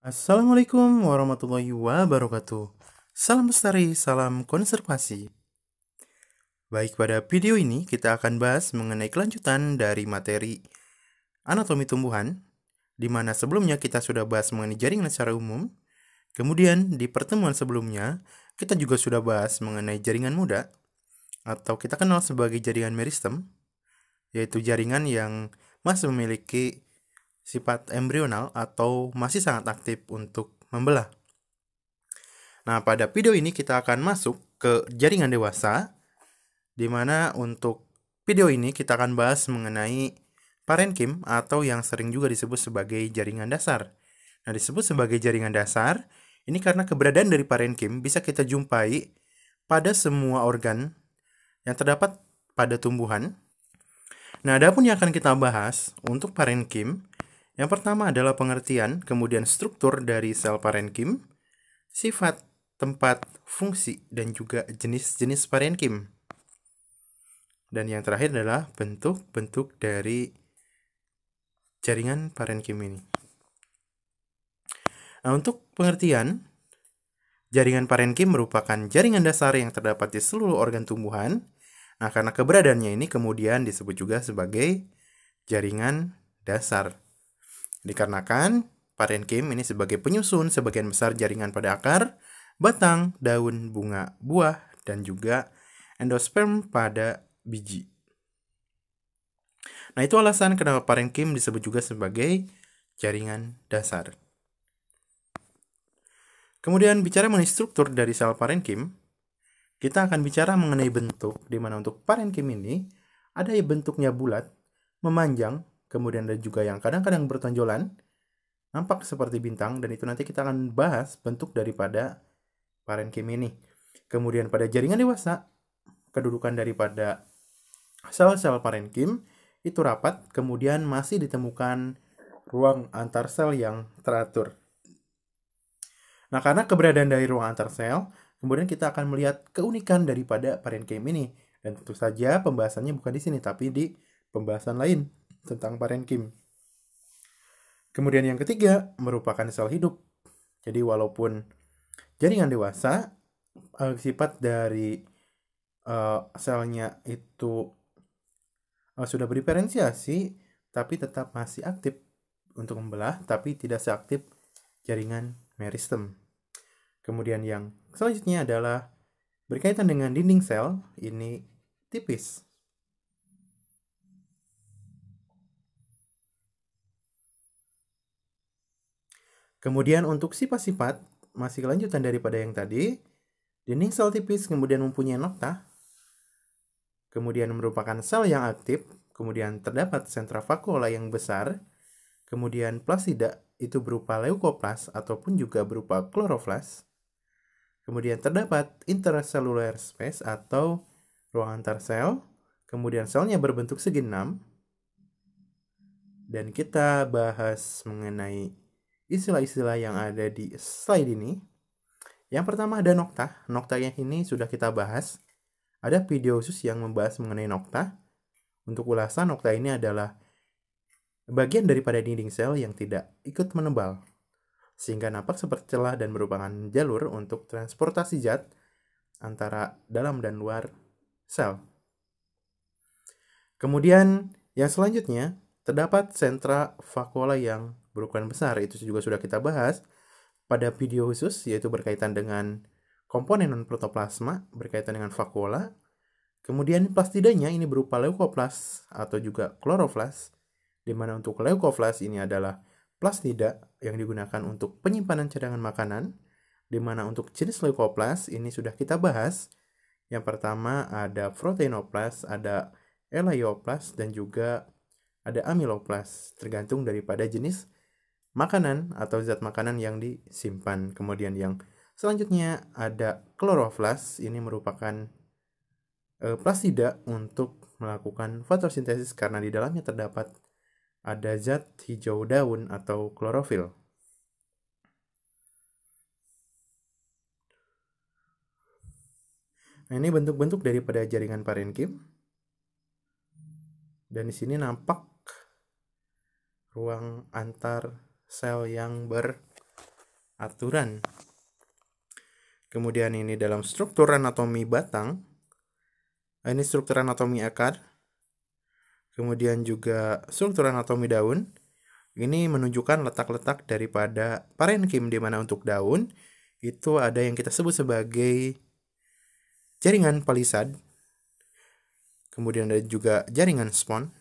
Assalamualaikum warahmatullahi wabarakatuh. Salam lestari, salam konservasi. Baik, pada video ini kita akan bahas mengenai kelanjutan dari materi anatomi tumbuhan, di mana sebelumnya kita sudah bahas mengenai jaringan secara umum. Kemudian di pertemuan sebelumnya, kita juga sudah bahas mengenai jaringan muda, atau kita kenal sebagai jaringan meristem, yaitu jaringan yang masih memiliki sifat embrional atau masih sangat aktif untuk membelah. Nah, pada video ini kita akan masuk ke jaringan dewasa, di mana untuk video ini kita akan bahas mengenai parenkim atau yang sering juga disebut sebagai jaringan dasar. Nah, disebut sebagai jaringan dasar, ini karena keberadaan dari parenkim bisa kita jumpai pada semua organ yang terdapat pada tumbuhan. Nah, adapun yang akan kita bahas untuk parenkim, yang pertama adalah pengertian, kemudian struktur dari sel parenkim, sifat, tempat, fungsi, dan juga jenis-jenis parenkim. Dan yang terakhir adalah bentuk-bentuk dari jaringan parenkim ini. Nah, untuk pengertian, jaringan parenkim merupakan jaringan dasar yang terdapat di seluruh organ tumbuhan. Nah, karena keberadaannya ini kemudian disebut juga sebagai jaringan dasar. Dikarenakan parenkim ini sebagai penyusun sebagian besar jaringan pada akar, batang, daun, bunga, buah, dan juga endosperm pada biji. Nah, itu alasan kenapa parenkim disebut juga sebagai jaringan dasar. Kemudian bicara mengenai struktur dari sel parenkim, kita akan bicara mengenai bentuk, di mana untuk parenkim ini ada yang bentuknya bulat, memanjang, kemudian ada juga yang kadang-kadang bertonjolan, nampak seperti bintang, dan itu nanti kita akan bahas bentuk daripada parenkim ini. Kemudian pada jaringan dewasa, kedudukan daripada sel-sel parenkim itu rapat, kemudian masih ditemukan ruang antar sel yang teratur. Nah, karena keberadaan dari ruang antar sel, kemudian kita akan melihat keunikan daripada parenkim ini. Dan tentu saja pembahasannya bukan di sini, tapi di pembahasan lain tentang parenkim. Kemudian yang ketiga merupakan sel hidup. Jadi walaupun jaringan dewasa, sifat dari selnya itu sudah berdiferensiasi, tapi tetap masih aktif untuk membelah, tapi tidak seaktif jaringan meristem. Kemudian yang selanjutnya adalah berkaitan dengan dinding sel, ini tipis. Kemudian untuk sifat-sifat, masih kelanjutan daripada yang tadi, dinding sel tipis kemudian mempunyai nokta, kemudian merupakan sel yang aktif, kemudian terdapat sentra vakuola yang besar, kemudian plasida itu berupa leukoplas ataupun juga berupa kloroflas, kemudian terdapat intercellular space atau ruang antar sel, kemudian selnya berbentuk segi enam, dan kita bahas mengenai istilah-istilah yang ada di slide ini. Yang pertama ada nokta. Nokta yang ini sudah kita bahas. Ada video khusus yang membahas mengenai nokta. Untuk ulasan, nokta ini adalah bagian daripada dinding sel yang tidak ikut menebal, sehingga nampak seperti celah dan merupakan jalur untuk transportasi zat antara dalam dan luar sel. Kemudian yang selanjutnya, terdapat sentra vakuola yang berukuran besar. Itu juga sudah kita bahas pada video khusus, yaitu berkaitan dengan komponen non-protoplasma berkaitan dengan vakuola. Kemudian plastidanya ini berupa leukoplas atau juga kloroflas, di mana untuk leukoplas ini adalah plastida yang digunakan untuk penyimpanan cadangan makanan, di mana untuk jenis leukoplas ini sudah kita bahas. Yang pertama ada proteinoplas, ada elaioplas, dan juga ada amiloplas, tergantung daripada jenis makanan atau zat makanan yang disimpan. Kemudian yang selanjutnya ada kloroflas, ini merupakan plastida untuk melakukan fotosintesis karena di dalamnya terdapat ada zat hijau daun atau klorofil. Nah, ini bentuk-bentuk daripada jaringan parenkim. Dan di sini nampak ruang antar sel yang aturan. Kemudian ini dalam struktur anatomi batang, ini struktur anatomi akar, kemudian juga struktur anatomi daun. Ini menunjukkan letak-letak daripada parenkim, di mana untuk daun itu ada yang kita sebut sebagai jaringan palisad, kemudian ada juga jaringan spon.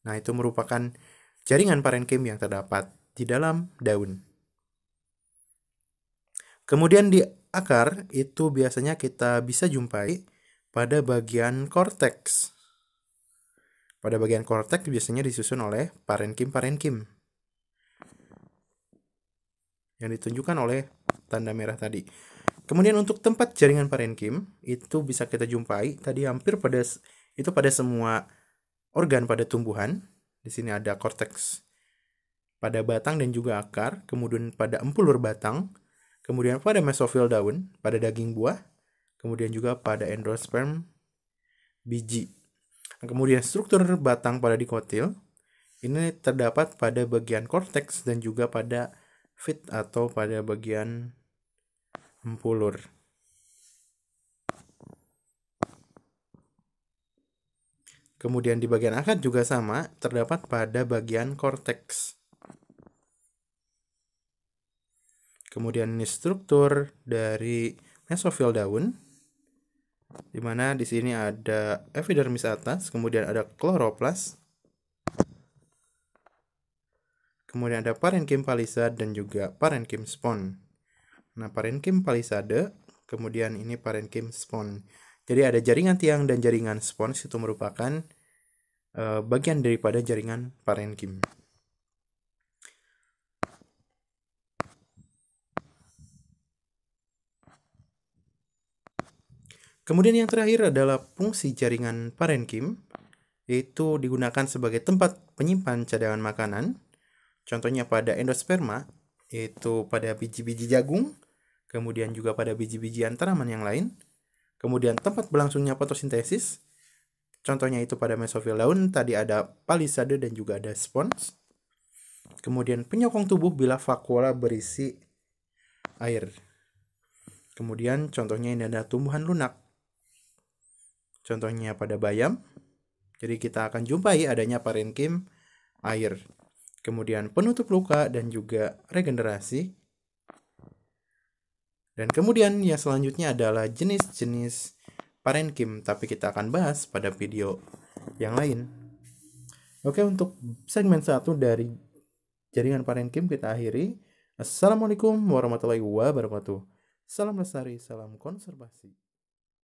Nah, itu merupakan jaringan parenkim yang terdapat di dalam daun. Kemudian di akar itu biasanya kita bisa jumpai pada bagian korteks. Pada bagian korteks biasanya disusun oleh parenkim-parenkim yang ditunjukkan oleh tanda merah tadi. Kemudian untuk tempat jaringan parenkim itu bisa kita jumpai tadi hampir pada semua organ pada tumbuhan. Di sini ada korteks pada batang dan juga akar, kemudian pada empulur batang, kemudian pada mesofil daun, pada daging buah, kemudian juga pada endosperm biji. Kemudian struktur batang pada dikotil ini terdapat pada bagian korteks dan juga pada fit atau pada bagian empulur. Kemudian di bagian akar juga sama, terdapat pada bagian korteks. Kemudian ini struktur dari mesofil daun, di mana di sini ada epidermis atas, kemudian ada kloroplas, kemudian ada parenkim palisade dan juga parenkim spon. Nah, parenkim palisade, kemudian ini parenkim spon. Jadi ada jaringan tiang dan jaringan spons, itu merupakan bagian daripada jaringan parenkim. Kemudian yang terakhir adalah fungsi jaringan parenkim, yaitu digunakan sebagai tempat penyimpan cadangan makanan. Contohnya pada endosperma, yaitu pada biji-biji jagung, kemudian juga pada biji-bijian tanaman yang lain. Kemudian tempat berlangsungnya fotosintesis, contohnya itu pada mesofil daun, tadi ada palisade dan juga ada spons. Kemudian penyokong tubuh bila vakuola berisi air. Kemudian contohnya ini ada tumbuhan lunak, contohnya pada bayam. Jadi kita akan jumpai adanya parenkim air. Kemudian penutup luka dan juga regenerasi. Dan kemudian yang selanjutnya adalah jenis-jenis parenkim, tapi kita akan bahas pada video yang lain. Oke, untuk segmen 1 dari jaringan parenkim kita akhiri. Assalamualaikum warahmatullahi wabarakatuh. Salam lestari, salam konservasi.